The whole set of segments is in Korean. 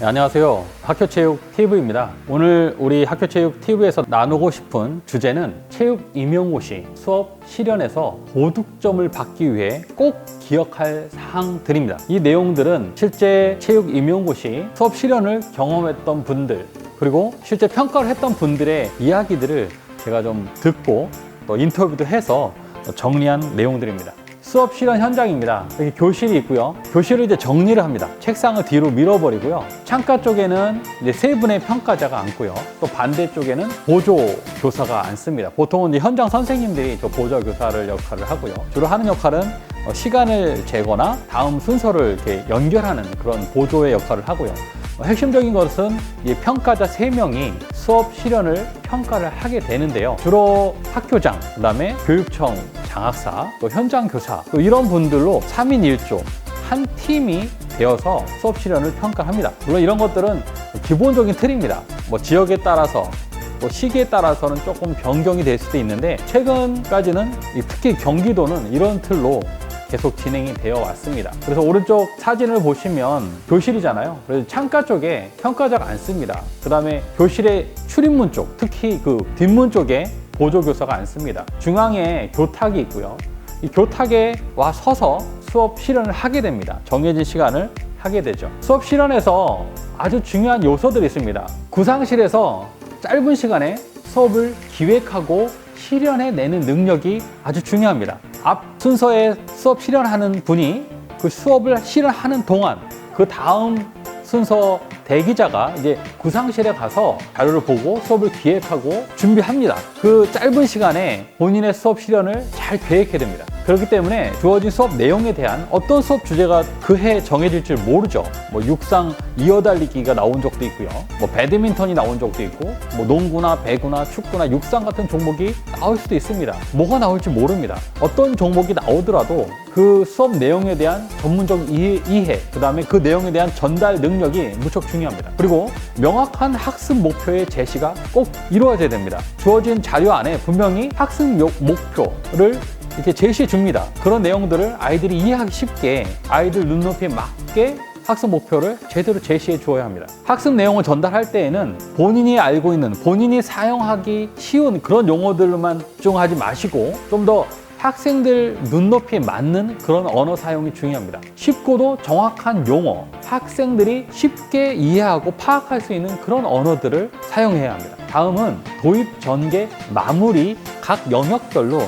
안녕하세요. 학교체육TV입니다. 오늘 우리 학교체육TV에서 나누고 싶은 주제는 체육 임용고시 수업 실연에서 고득점을 받기 위해 꼭 기억할 사항들입니다. 이 내용들은 실제 체육 임용고시 수업 실연을 경험했던 분들, 그리고 실제 평가를 했던 분들의 이야기들을 제가 좀 듣고 또 인터뷰도 해서 정리한 내용들입니다. 수업 실현 현장입니다. 여기 교실이 있고요. 교실을 이제 정리를 합니다. 책상을 뒤로 밀어버리고요. 창가 쪽에는 이제 세 분의 평가자가 앉고요. 또 반대쪽에는 보조 교사가 앉습니다. 보통은 이제 현장 선생님들이 저 보조 교사를 역할을 하고요. 주로 하는 역할은 시간을 재거나 다음 순서를 이렇게 연결하는 그런 보조의 역할을 하고요. 핵심적인 것은 이 평가자 3명이 수업 실현을 평가를 하게 되는데요. 주로 학교장, 그 다음에 교육청 장학사, 또 현장 교사, 또 이런 분들로 3인 1조, 한 팀이 되어서 수업 실현을 평가합니다. 물론 이런 것들은 기본적인 틀입니다. 뭐 지역에 따라서 또 시기에 따라서는 조금 변경이 될 수도 있는데 최근까지는 특히 경기도는 이런 틀로 계속 진행이 되어 왔습니다. 그래서 오른쪽 사진을 보시면 교실이잖아요. 그래서 창가 쪽에 평가자가 앉습니다. 그 다음에 교실의 출입문 쪽, 특히 그 뒷문 쪽에 보조교사가 앉습니다. 중앙에 교탁이 있고요. 이 교탁에 와 서서 수업 실현을 하게 됩니다. 정해진 시간을 하게 되죠. 수업 실현에서 아주 중요한 요소들이 있습니다. 구상실에서 짧은 시간에 수업을 기획하고 실현해내는 능력이 아주 중요합니다. 앞 순서에 수업 실현하는 분이 그 수업을 실현하는 동안 그 다음 순서 대기자가 이제 구상실에 가서 자료를 보고 수업을 기획하고 준비합니다. 그 짧은 시간에 본인의 수업 실현을 잘 계획해야 됩니다. 그렇기 때문에 주어진 수업 내용에 대한 어떤 수업 주제가 그 해 정해질 줄 모르죠. 뭐 육상 이어달리기가 나온 적도 있고요. 뭐 배드민턴이 나온 적도 있고, 뭐 농구나 배구나 축구나 육상 같은 종목이 나올 수도 있습니다. 뭐가 나올지 모릅니다. 어떤 종목이 나오더라도 그 수업 내용에 대한 전문적 이해, 그 다음에 그 내용에 대한 전달 능력이 무척 중요합니다. 그리고 명확한 학습 목표의 제시가 꼭 이루어져야 됩니다. 주어진 자료 안에 분명히 학습 목표를 이렇게 제시해 줍니다. 그런 내용들을 아이들이 이해하기 쉽게 아이들 눈높이에 맞게 학습 목표를 제대로 제시해 주어야 합니다. 학습 내용을 전달할 때에는 본인이 알고 있는, 본인이 사용하기 쉬운 그런 용어들만 집중하지 마시고 좀 더 학생들 눈높이에 맞는 그런 언어 사용이 중요합니다. 쉽고도 정확한 용어, 학생들이 쉽게 이해하고 파악할 수 있는 그런 언어들을 사용해야 합니다. 다음은 도입, 전개, 마무리 각 영역별로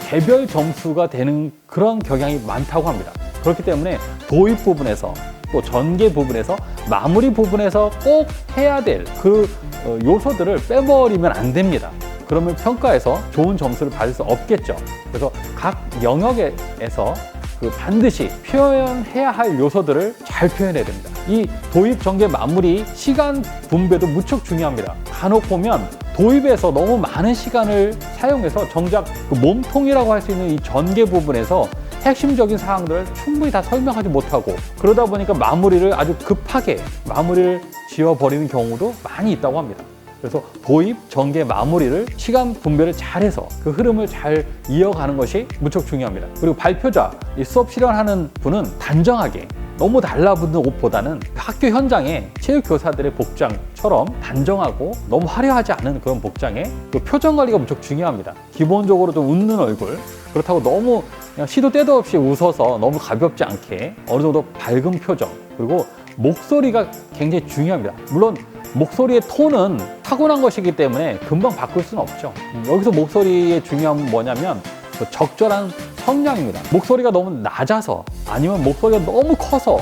개별 점수가 되는 그런 경향이 많다고 합니다. 그렇기 때문에 도입 부분에서 또 전개 부분에서 마무리 부분에서 꼭 해야 될 그 요소들을 빼버리면 안 됩니다. 그러면 평가에서 좋은 점수를 받을 수 없겠죠. 그래서 각 영역에서 반드시 표현해야 할 요소들을 잘 표현해야 됩니다. 이 도입, 전개, 마무리 시간 분배도 무척 중요합니다. 간혹 보면 도입에서 너무 많은 시간을 사용해서 정작 그 몸통이라고 할 수 있는 이 전개 부분에서 핵심적인 사항들을 충분히 다 설명하지 못하고 그러다 보니까 마무리를 아주 급하게 마무리를 지어버리는 경우도 많이 있다고 합니다. 그래서 도입, 전개, 마무리를 시간 분배를 잘해서 그 흐름을 잘 이어가는 것이 무척 중요합니다. 그리고 발표자, 이 수업 실현하는 분은 단정하게 너무 달라붙는 옷보다는 학교 현장에 체육교사들의 복장처럼 단정하고 너무 화려하지 않은 그런 복장에 그 표정 관리가 무척 중요합니다. 기본적으로 좀 웃는 얼굴, 그렇다고 너무 그냥 시도 때도 없이 웃어서 너무 가볍지 않게 어느 정도 밝은 표정, 그리고 목소리가 굉장히 중요합니다. 물론 목소리의 톤은 타고난 것이기 때문에 금방 바꿀 수는 없죠. 여기서 목소리의 중요함은 뭐냐면 적절한 성량입니다. 목소리가 너무 낮아서 아니면 목소리가 너무 커서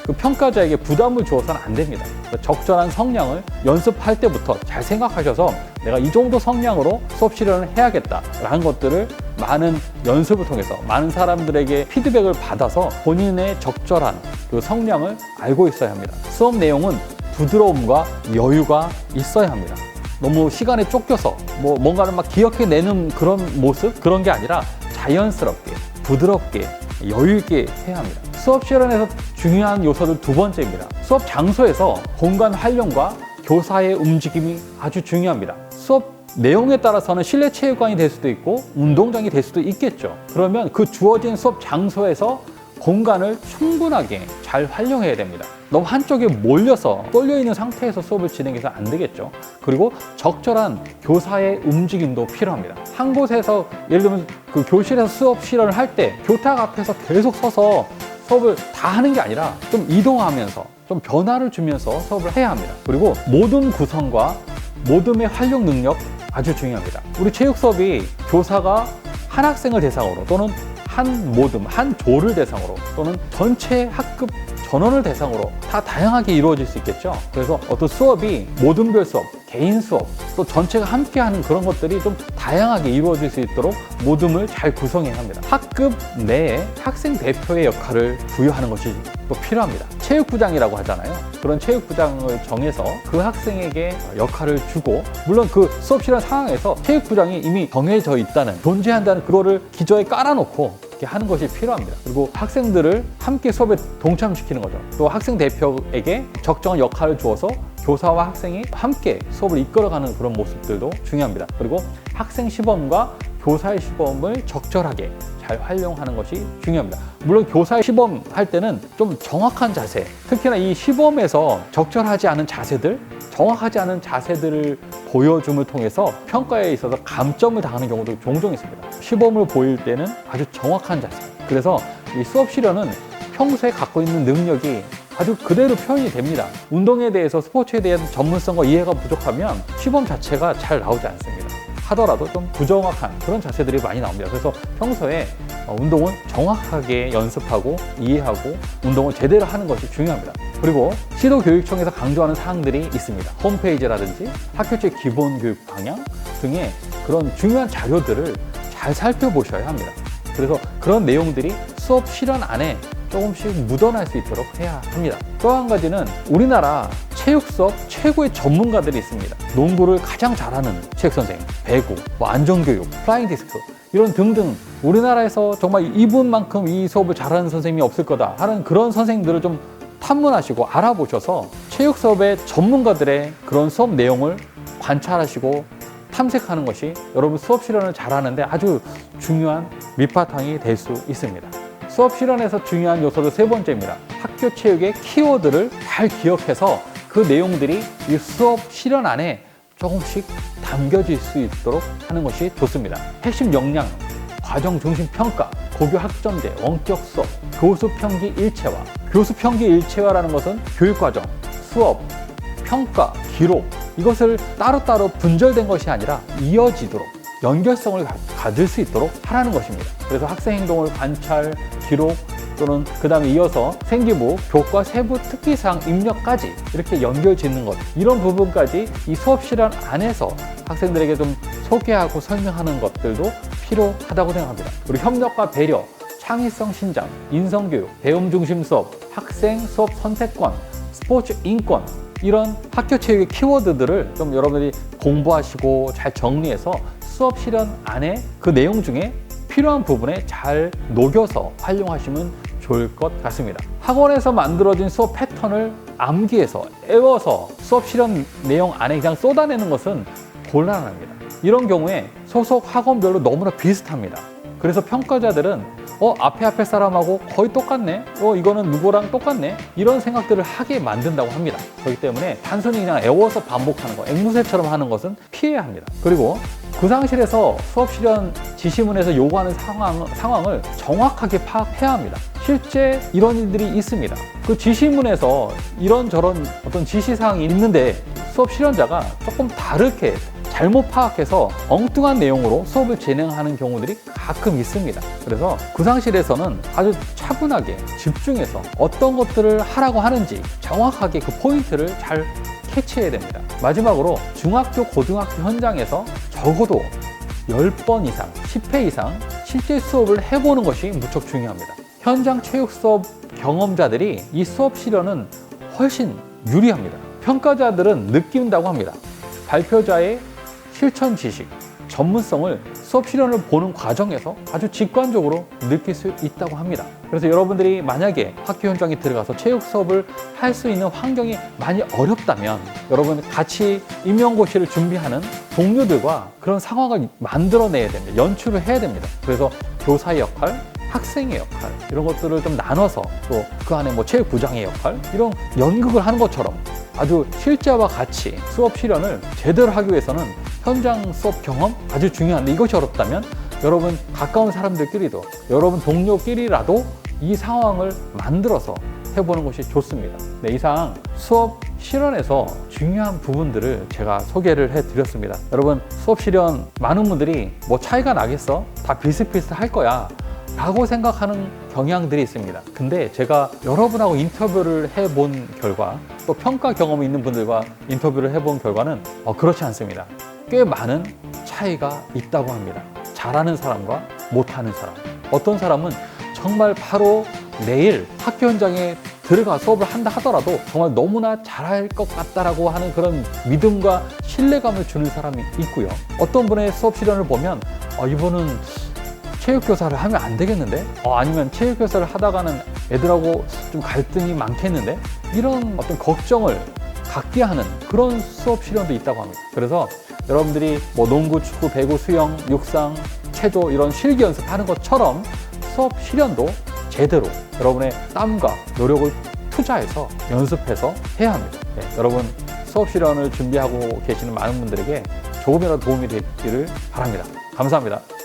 그 평가자에게 부담을 주어서는 안 됩니다. 적절한 성량을 연습할 때부터 잘 생각하셔서 내가 이 정도 성량으로 수업 실현을 해야겠다라는 것들을 많은 연습을 통해서 많은 사람들에게 피드백을 받아서 본인의 적절한 그 성량을 알고 있어야 합니다. 수업 내용은 부드러움과 여유가 있어야 합니다. 너무 시간에 쫓겨서 뭔가를 막 기억해내는 그런 모습, 그런 게 아니라 자연스럽게, 부드럽게, 여유 있게 해야 합니다. 수업 실현에서 중요한 요소들 두 번째입니다. 수업 장소에서 공간 활용과 교사의 움직임이 아주 중요합니다. 수업 내용에 따라서는 실내 체육관이 될 수도 있고 운동장이 될 수도 있겠죠. 그러면 그 주어진 수업 장소에서 공간을 충분하게 잘 활용해야 됩니다. 너무 한쪽에 몰려서 쏠려 있는 상태에서 수업을 진행해서 안 되겠죠. 그리고 적절한 교사의 움직임도 필요합니다. 한 곳에서 예를 들면 그 교실에서 수업 실현을 할 때 교탁 앞에서 계속 서서 수업을 다 하는 게 아니라 좀 이동하면서 좀 변화를 주면서 수업을 해야 합니다. 그리고 모둠 구성과 모둠의 활용 능력 아주 중요합니다. 우리 체육 수업이 교사가 한 학생을 대상으로 또는 한 모둠, 한 조를 대상으로 또는 전체 학급 전원을 대상으로 다 다양하게 이루어질 수 있겠죠. 그래서 어떤 수업이 모둠별 수업, 개인 수업, 또 전체가 함께하는 그런 것들이 좀 다양하게 이루어질 수 있도록 모둠을 잘 구성해야 합니다. 학급 내에 학생 대표의 역할을 부여하는 것이 또 필요합니다. 체육부장이라고 하잖아요. 그런 체육부장을 정해서 그 학생에게 역할을 주고, 물론 그 수업 실현 상황에서 체육부장이 이미 정해져 있다는, 존재한다는 그거를 기저에 깔아놓고 이렇게 하는 것이 필요합니다. 그리고 학생들을 함께 수업에 동참시키는 거죠. 또 학생 대표에게 적정한 역할을 주어서 교사와 학생이 함께 수업을 이끌어가는 그런 모습들도 중요합니다. 그리고 학생 시범과 교사의 시범을 적절하게 잘 활용하는 것이 중요합니다. 물론 교사의 시범 할 때는 좀 정확한 자세, 특히나 이 시범에서 적절하지 않은 자세들, 정확하지 않은 자세들을 보여줌을 통해서 평가에 있어서 감점을 당하는 경우도 종종 있습니다. 시범을 보일 때는 아주 정확한 자세. 그래서 이 수업 실현은 평소에 갖고 있는 능력이 아주 그대로 표현이 됩니다. 운동에 대해서, 스포츠에 대한 전문성과 이해가 부족하면 시범 자체가 잘 나오지 않습니다. 하더라도 좀 부정확한 그런 자세들이 많이 나옵니다. 그래서 평소에 운동은 정확하게 연습하고 이해하고 운동을 제대로 하는 것이 중요합니다. 그리고 시도교육청에서 강조하는 사항들이 있습니다. 홈페이지라든지 학교체 기본교육 방향 등의 그런 중요한 자료들을 잘 살펴보셔야 합니다. 그래서 그런 내용들이 수업 실현 안에 조금씩 묻어날 수 있도록 해야 합니다. 또 한 가지는 우리나라 체육 수업 최고의 전문가들이 있습니다. 농구를 가장 잘하는 체육 선생님, 배구, 안전교육, 플라잉 디스크 이런 등등, 우리나라에서 정말 이분만큼 이 수업을 잘하는 선생님이 없을 거다 하는 그런 선생님들을 좀 탐문하시고 알아보셔서 체육 수업의 전문가들의 그런 수업 내용을 관찰하시고 탐색하는 것이 여러분 수업 실현을 잘하는데 아주 중요한 밑바탕이 될 수 있습니다. 수업 실현에서 중요한 요소는 세 번째입니다. 학교 체육의 키워드를 잘 기억해서 그 내용들이 이 수업 실현 안에 조금씩 담겨질 수 있도록 하는 것이 좋습니다. 핵심 역량, 과정 중심 평가, 고교 학점제, 원격 수업, 교수 평기 일체화. 교수 평기 일체화라는 것은 교육과정, 수업, 평가, 기록 이것을 따로따로 분절된 것이 아니라 이어지도록 연결성을 가질 수 있도록 하라는 것입니다. 그래서 학생 행동을 관찰, 기록 또는 그 다음에 이어서 생기부, 교과 세부 특기사항 입력까지 이렇게 연결 짓는 것, 이런 부분까지 이 수업 실현 안에서 학생들에게 좀 소개하고 설명하는 것들도 필요하다고 생각합니다. 그리고 협력과 배려, 창의성 신장, 인성교육, 배움 중심 수업, 학생 수업 선택권, 스포츠 인권, 이런 학교 체육의 키워드들을 좀 여러분들이 공부하시고 잘 정리해서 수업 실현 안에 그 내용 중에 필요한 부분에 잘 녹여서 활용하시면 좋을 것 같습니다. 학원에서 만들어진 수업 패턴을 암기해서 외워서 수업 실현 내용 안에 그냥 쏟아내는 것은 곤란합니다. 이런 경우에 소속 학원별로 너무나 비슷합니다. 그래서 평가자들은 앞에 사람하고 거의 똑같네, 이거는 누구랑 똑같네, 이런 생각들을 하게 만든다고 합니다. 그렇기 때문에 단순히 그냥 외워서 반복하는 거, 앵무새처럼 하는 것은 피해야 합니다. 그리고 구상실에서 수업 실현 지시문에서 요구하는 상황을 정확하게 파악해야 합니다. 실제 이런 일들이 있습니다. 그 지시문에서 이런저런 어떤 지시사항이 있는데 수업 실현자가 조금 다르게 잘못 파악해서 엉뚱한 내용으로 수업을 진행하는 경우들이 가끔 있습니다. 그래서 구상실에서는 아주 차분하게 집중해서 어떤 것들을 하라고 하는지 정확하게 그 포인트를 잘 캐치해야 됩니다. 마지막으로 중학교, 고등학교 현장에서 적어도 10번 이상, 10회 이상 실제 수업을 해보는 것이 무척 중요합니다. 현장 체육 수업 경험자들이 이 수업 실현은 훨씬 유리합니다. 평가자들은 느낀다고 합니다. 발표자의 실천 지식, 전문성을 수업 실현을 보는 과정에서 아주 직관적으로 느낄 수 있다고 합니다. 그래서 여러분들이 만약에 학교 현장에 들어가서 체육 수업을 할 수 있는 환경이 많이 어렵다면 여러분 같이 임용고시를 준비하는 동료들과 그런 상황을 만들어내야 됩니다. 연출을 해야 됩니다. 그래서 교사의 역할, 학생의 역할 이런 것들을 좀 나눠서 또 그 안에 뭐 체육부장의 역할 이런 연극을 하는 것처럼 아주 실제와 같이 수업 실현을 제대로 하기 위해서는 현장 수업 경험 아주 중요한데 이것이 어렵다면 여러분 가까운 사람들끼리도 여러분 동료끼리라도 이 상황을 만들어서 해보는 것이 좋습니다. 네, 이상 수업 실현에서 중요한 부분들을 제가 소개를 해드렸습니다. 여러분 수업 실현 많은 분들이 뭐 차이가 나겠어? 다 비슷비슷할 거야 라고 생각하는 경향들이 있습니다. 근데 제가 여러분하고 인터뷰를 해본 결과 또 평가 경험이 있는 분들과 인터뷰를 해본 결과는 그렇지 않습니다. 꽤 많은 차이가 있다고 합니다. 잘하는 사람과 못하는 사람. 어떤 사람은 정말 바로 내일 학교 현장에 들어가 수업을 한다 하더라도 정말 너무나 잘할 것 같다라고 하는 그런 믿음과 신뢰감을 주는 사람이 있고요. 어떤 분의 수업 실현을 보면 이분은 체육교사를 하면 안 되겠는데? 아니면 체육교사를 하다가는 애들하고 좀 갈등이 많겠는데? 이런 어떤 걱정을 갖게 하는 그런 수업 실현도 있다고 합니다. 그래서 여러분들이 뭐 농구, 축구, 배구, 수영, 육상, 체조 이런 실기 연습하는 것처럼 수업 실현도 제대로 여러분의 땀과 노력을 투자해서 연습해서 해야 합니다. 네, 여러분 수업 실현을 준비하고 계시는 많은 분들에게 조금이라도 도움이 되기를 바랍니다. 감사합니다.